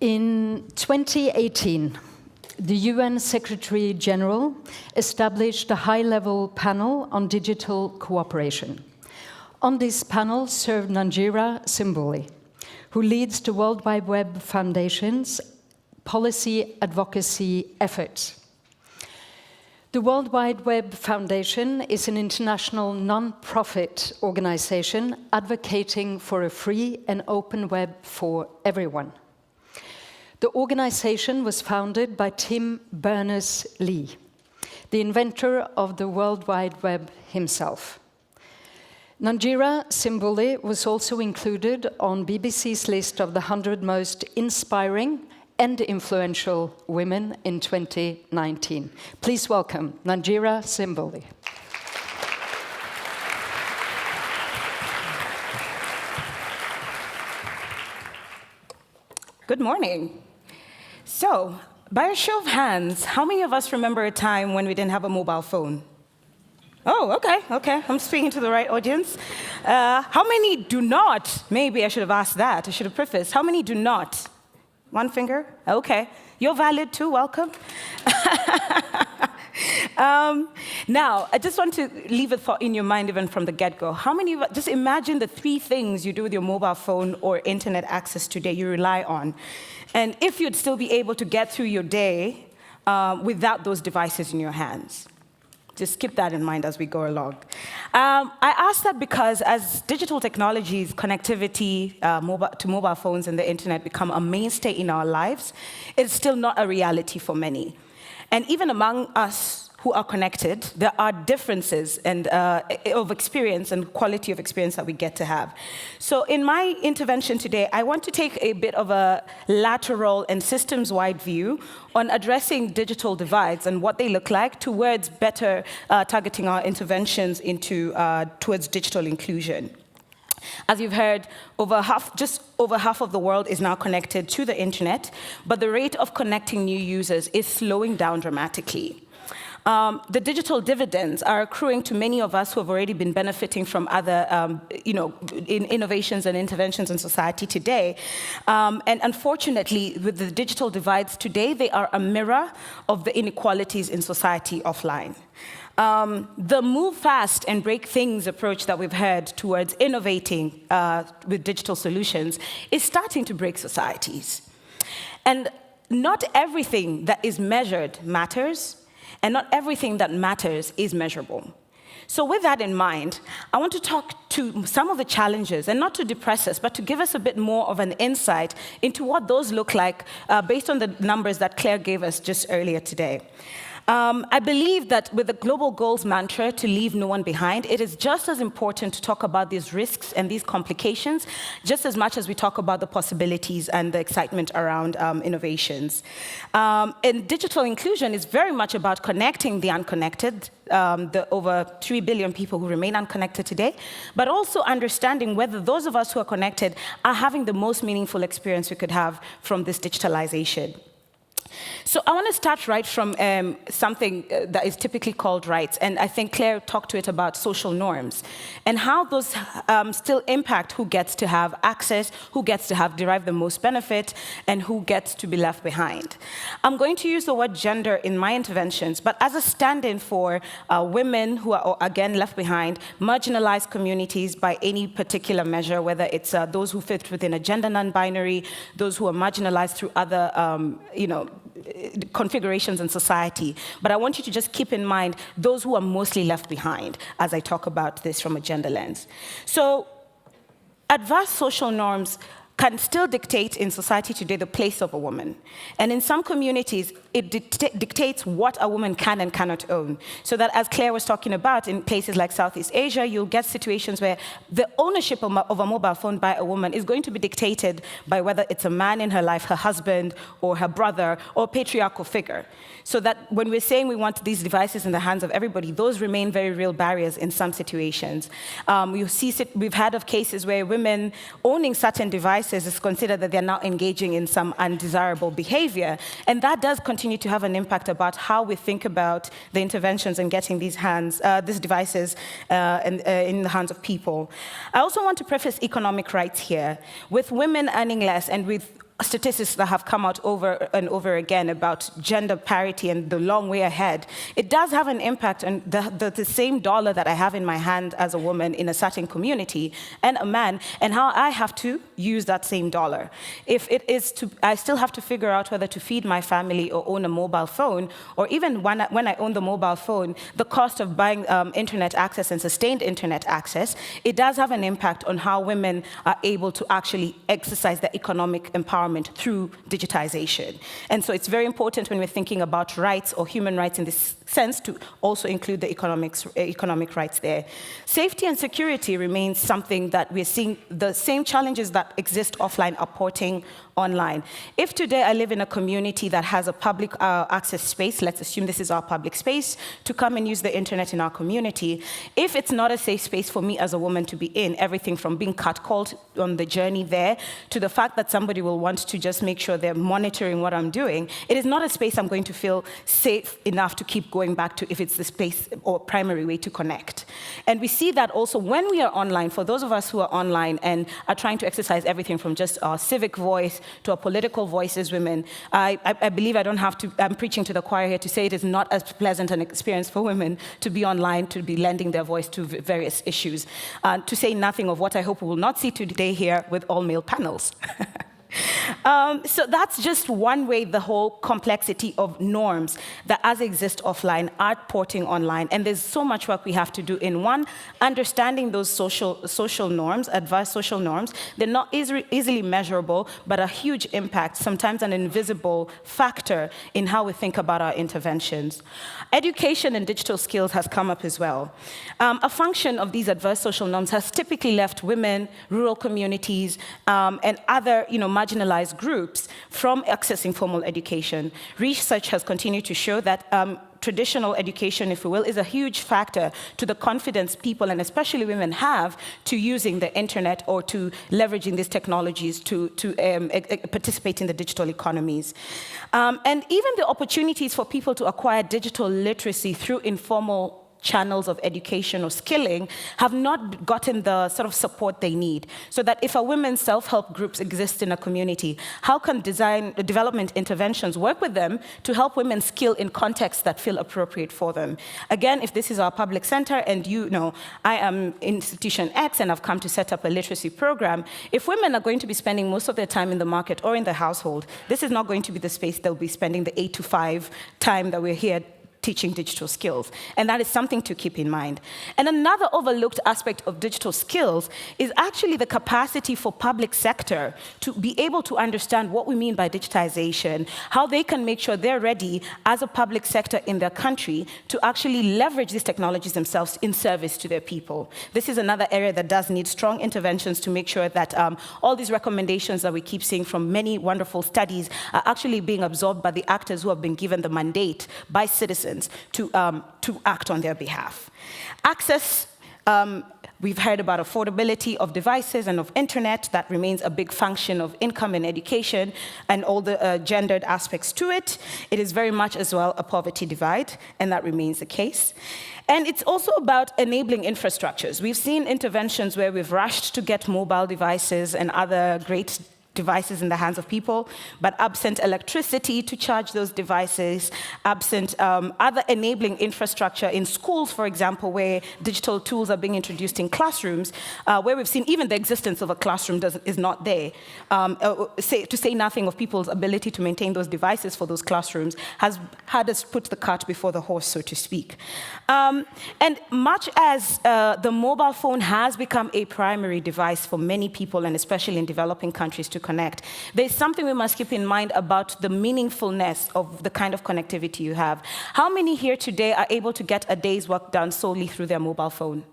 In 2018, the UN Secretary General established a high-level panel on digital cooperation. On this panel served Nanjira Simbuli, who leads the World Wide Web Foundation's policy advocacy efforts. The World Wide Web Foundation is an international non-profit organization advocating for a free and open web for everyone. The organization was founded by Tim Berners-Lee, the inventor of the World Wide Web himself. Nanjira Simbuli was also included on BBC's list of the 100 most inspiring and influential women in 2019. Please welcome Nanjira Simbuli. Good morning. So, by a show of hands, how many of us remember a time when we didn't have a mobile phone? Oh, okay, I'm speaking to the right audience. How many do not? Maybe I should have asked that, I should have prefaced. How many do not? One finger? Okay, you're valid too, welcome. Now, I just want to leave a thought in your mind even from the get-go. How many, just imagine the 3 things you do with your mobile phone or internet access today you rely on. And if you'd still be able to get through your day without those devices in your hands. Just keep that in mind as we go along. I ask that because as digital technologies, connectivity to mobile phones and the internet become a mainstay in our lives, it's still not a reality for many. And even among us who are connected, there are differences of experience and quality of experience that we get to have. So in my intervention today, I want to take a bit of a lateral and systems-wide view on addressing digital divides and what they look like towards better targeting our interventions towards digital inclusion. As you've heard, just over half of the world is now connected to the internet, but the rate of connecting new users is slowing down dramatically. The digital dividends are accruing to many of us who have already been benefiting from other innovations and interventions in society today. And unfortunately, with the digital divides today, they are a mirror of the inequalities in society offline. The move fast and break things approach that we've heard towards innovating with digital solutions is starting to break societies. And not everything that is measured matters, and not everything that matters is measurable. So with that in mind, I want to talk to some of the challenges, and not to depress us, but to give us a bit more of an insight into what those look like based on the numbers that Claire gave us just earlier today. I believe that with the Global Goals mantra, to leave no one behind, it is just as important to talk about these risks and these complications, just as much as we talk about the possibilities and the excitement around innovations. And digital inclusion is very much about connecting the unconnected, the over 3 billion people who remain unconnected today, but also understanding whether those of us who are connected are having the most meaningful experience we could have from this digitalization. So I want to start right from something that is typically called rights, and I think Claire talked to it about social norms, and how those still impact who gets to have access, who gets to derive the most benefit, and who gets to be left behind. I'm going to use the word gender in my interventions, but as a stand-in for women who are, again, left behind, marginalized communities by any particular measure, whether it's those who fit within a gender non-binary, those who are marginalized through other, configurations in society. But I want you to just keep in mind those who are mostly left behind as I talk about this from a gender lens. So, adverse social norms can still dictate in society today the place of a woman. And in some communities, it dictates what a woman can and cannot own. So that, as Claire was talking about, in places like Southeast Asia, you'll get situations where the ownership of a mobile phone by a woman is going to be dictated by whether it's a man in her life, her husband, or her brother, or a patriarchal figure. So that when we're saying we want these devices in the hands of everybody, those remain very real barriers in some situations. We've heard of cases where women owning certain devices is considered that they're now engaging in some undesirable behavior. And that does continue to have an impact about how we think about the interventions and getting these devices in the hands of people. I also want to preface economic rights here. With women earning less and with statistics that have come out over and over again about gender parity and the long way ahead, it does have an impact on the same dollar that I have in my hand as a woman in a certain community and a man, and how I have to use that same dollar. If it is to, I still have to figure out whether to feed my family or own a mobile phone, or even when I own the mobile phone, the cost of buying internet access and sustained internet access, it does have an impact on how women are able to actually exercise their economic empowerment through digitization. And so it's very important when we're thinking about rights or human rights in this sense to also include the economic rights there. Safety and security remains something that we're seeing the same challenges that exist offline are porting online. If today I live in a community that has a public access space, let's assume this is our public space, to come and use the internet in our community, if it's not a safe space for me as a woman to be in, everything from being catcalled on the journey there to the fact that somebody will want to just make sure they're monitoring what I'm doing, it is not a space I'm going to feel safe enough to keep going back to if it's the space or primary way to connect. And we see that also when we are online, for those of us who are online and are trying to exercise everything from just our civic voice to our political voice as women, I believe I don't have to, I'm preaching to the choir here to say it is not as pleasant an experience for women to be online, to be lending their voice to various issues, to say nothing of what I hope we will not see today here with all male panels. So that's just one way the whole complexity of norms that as exist offline are porting online. And there's so much work we have to do in one, understanding those social norms, advanced social norms. They're not easily measurable, but a huge impact, sometimes an invisible factor in how we think about our interventions. Education and digital skills has come up as well. A function of these adverse social norms has typically left women, rural communities, and other marginalized groups from accessing formal education. Research has continued to show that traditional education, if you will, is a huge factor to the confidence people, and especially women, have to using the internet or to leveraging these technologies to participate in the digital economies. And even the opportunities for people to acquire digital literacy through informal channels of education or skilling have not gotten the sort of support they need. So that if a women's self-help groups exist in a community, how can development interventions work with them to help women skill in contexts that feel appropriate for them? Again, if this is our public center and I am institution X and I've come to set up a literacy program, if women are going to be spending most of their time in the market or in the household, this is not going to be the space they'll be spending the 8 to 5 time that we're here teaching digital skills. And that is something to keep in mind. And another overlooked aspect of digital skills is actually the capacity for public sector to be able to understand what we mean by digitization, how they can make sure they're ready as a public sector in their country to actually leverage these technologies themselves in service to their people. This is another area that does need strong interventions to make sure that all these recommendations that we keep seeing from many wonderful studies are actually being absorbed by the actors who have been given the mandate by citizens to act on their behalf. Access, we've heard about affordability of devices and of internet. That remains a big function of income and education and all the gendered aspects to it. It is very much as well a poverty divide, and that remains the case. And it's also about enabling infrastructures. We've seen interventions where we've rushed to get mobile devices and other great devices in the hands of people, but absent electricity to charge those devices, absent other enabling infrastructure in schools, for example, where digital tools are being introduced in classrooms, where we've seen even the existence of a classroom is not there. To say nothing of people's ability to maintain those devices for those classrooms has had us put the cart before the horse, so to speak. And much as the mobile phone has become a primary device for many people, and especially in developing countries, to connect, there's something we must keep in mind about the meaningfulness of the kind of connectivity you have. How many here today are able to get a day's work done solely through their mobile phone?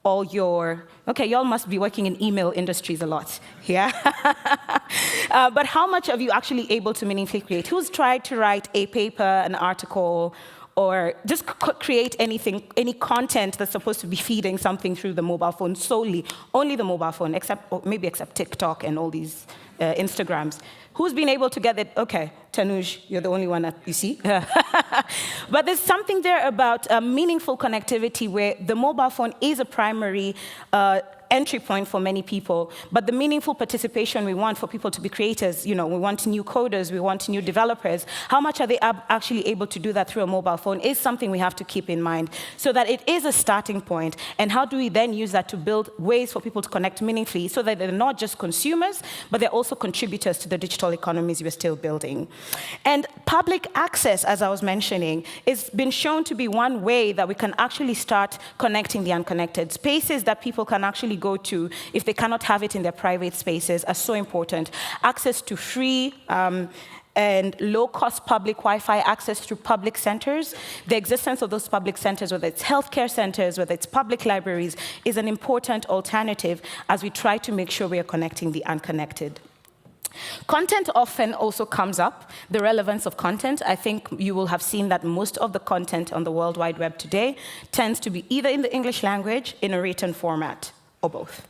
Okay, y'all must be working in email industries a lot, yeah? But how much of you actually able to meaningfully create? Who's tried to write a paper, an article, or just create anything, any content that's supposed to be feeding something through the mobile phone solely, only the mobile phone, except TikTok and all these Instagrams? Who's been able to get it? Okay, Tanuj, you're the only one that you see. But there's something there about meaningful connectivity where the mobile phone is a primary entry point for many people, but the meaningful participation we want for people to be creators, we want new coders, we want new developers, how much are they actually able to do that through a mobile phone is something we have to keep in mind, so that it is a starting point, and how do we then use that to build ways for people to connect meaningfully, so that they're not just consumers, but they're also contributors to the digital economies we're still building. And public access, as I was mentioning, has been shown to be one way that we can actually start connecting the unconnected. Spaces that people can actually go to if they cannot have it in their private spaces are so important. Access to free and low-cost public Wi-Fi access through public centers. The existence of those public centers, whether it's healthcare centers, whether it's public libraries, is an important alternative as we try to make sure we are connecting the unconnected. Content often also comes up, the relevance of content. I think you will have seen that most of the content on the World Wide Web today tends to be either in the English language, in a written format, or both.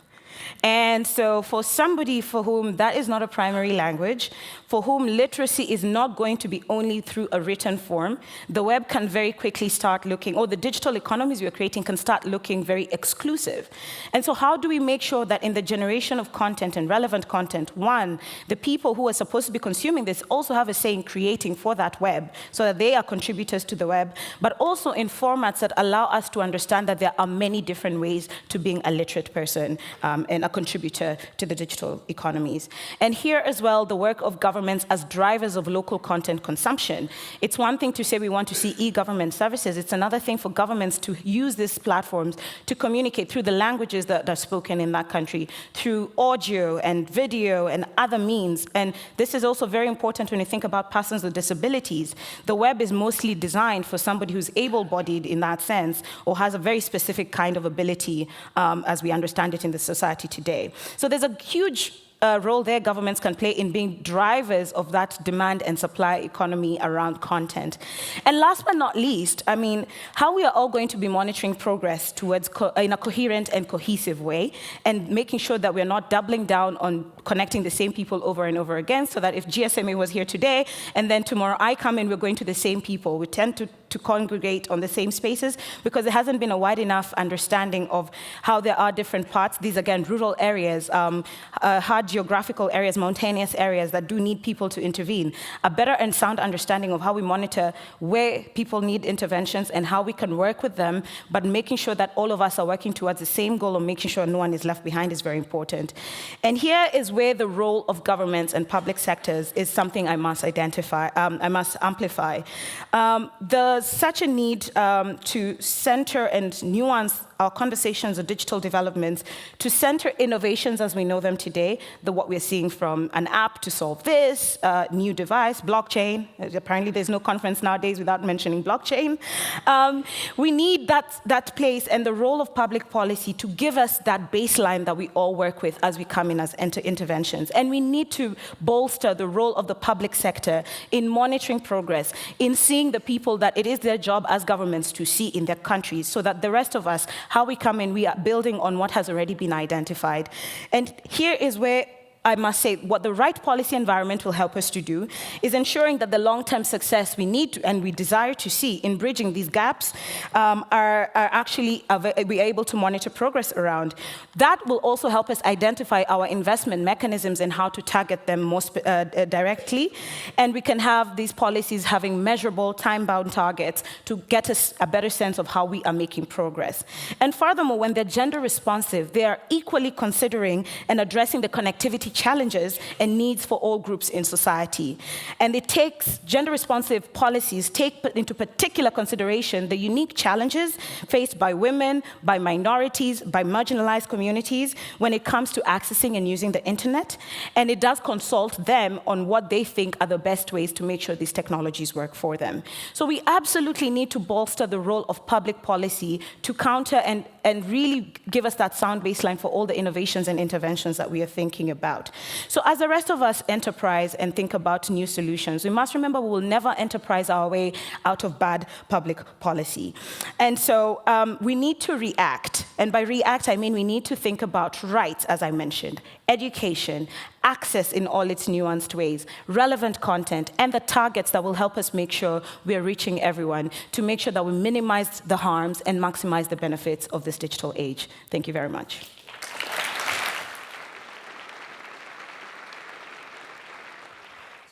And so for somebody for whom that is not a primary language, for whom literacy is not going to be only through a written form, the web can very quickly start looking, or the digital economies we're creating can start looking very exclusive. And so how do we make sure that in the generation of content and relevant content, one, the people who are supposed to be consuming this also have a say in creating for that web, so that they are contributors to the web, but also in formats that allow us to understand that there are many different ways to being a literate person and a contributor to the digital economies. And here as well, the work of governments as drivers of local content consumption. It's one thing to say we want to see e-government services. It's another thing for governments to use these platforms to communicate through the languages that are spoken in that country, through audio and video and other means. And this is also very important when you think about persons with disabilities. The web is mostly designed for somebody who's able-bodied in that sense, or has a very specific kind of ability as we understand it in the society today. So there's a huge role there governments can play in being drivers of that demand and supply economy around content. And last but not least, I mean, how we are all going to be monitoring progress towards in a coherent and cohesive way, and making sure that we're not doubling down on connecting the same people over and over again, so that if GSMA was here today, and then tomorrow I come in, we're going to the same people. We tend to congregate on the same spaces, because there hasn't been a wide enough understanding of how there are different parts. These, again, rural areas, hard geographical areas, mountainous areas that do need people to intervene. A better and sound understanding of how we monitor where people need interventions and how we can work with them, but making sure that all of us are working towards the same goal of making sure no one is left behind is very important. And here is where the role of governments and public sectors is something I must identify, I must amplify. There's such a need to center and nuance our conversations of digital developments, to center innovations as we know them today, what we're seeing from an app to solve this, new device, blockchain. Apparently there's no conference nowadays without mentioning blockchain. We need that place and the role of public policy to give us that baseline that we all work with as we come in as interventions. And we need to bolster the role of the public sector in monitoring progress, in seeing the people that it is their job as governments to see in their countries, so that the rest of us, how we come in, we are building on what has already been identified. And here is where I must say, what the right policy environment will help us to do is ensuring that the long-term success we need to, and we desire to see in bridging these gaps are actually be able to monitor progress around. That will also help us identify our investment mechanisms and how to target them most directly. And we can have these policies having measurable, time-bound targets to get us a better sense of how we are making progress. And furthermore, when they're gender responsive, they are equally considering and addressing the connectivity challenges and needs for all groups in society. And it takes gender-responsive policies take into particular consideration the unique challenges faced by women, by minorities, by marginalized communities when it comes to accessing and using the internet. And it does consult them on what they think are the best ways to make sure these technologies work for them. So we absolutely need to bolster the role of public policy to counter and really give us that sound baseline for all the innovations and interventions that we are thinking about. So as the rest of us enterprise and think about new solutions, we must remember we will never enterprise our way out of bad public policy. And so we need to react. And by react, I mean we need to think about rights, as I mentioned, education, access in all its nuanced ways, relevant content, and the targets that will help us make sure we are reaching everyone, to make sure that we minimize the harms and maximize the benefits of this digital age. Thank you very much.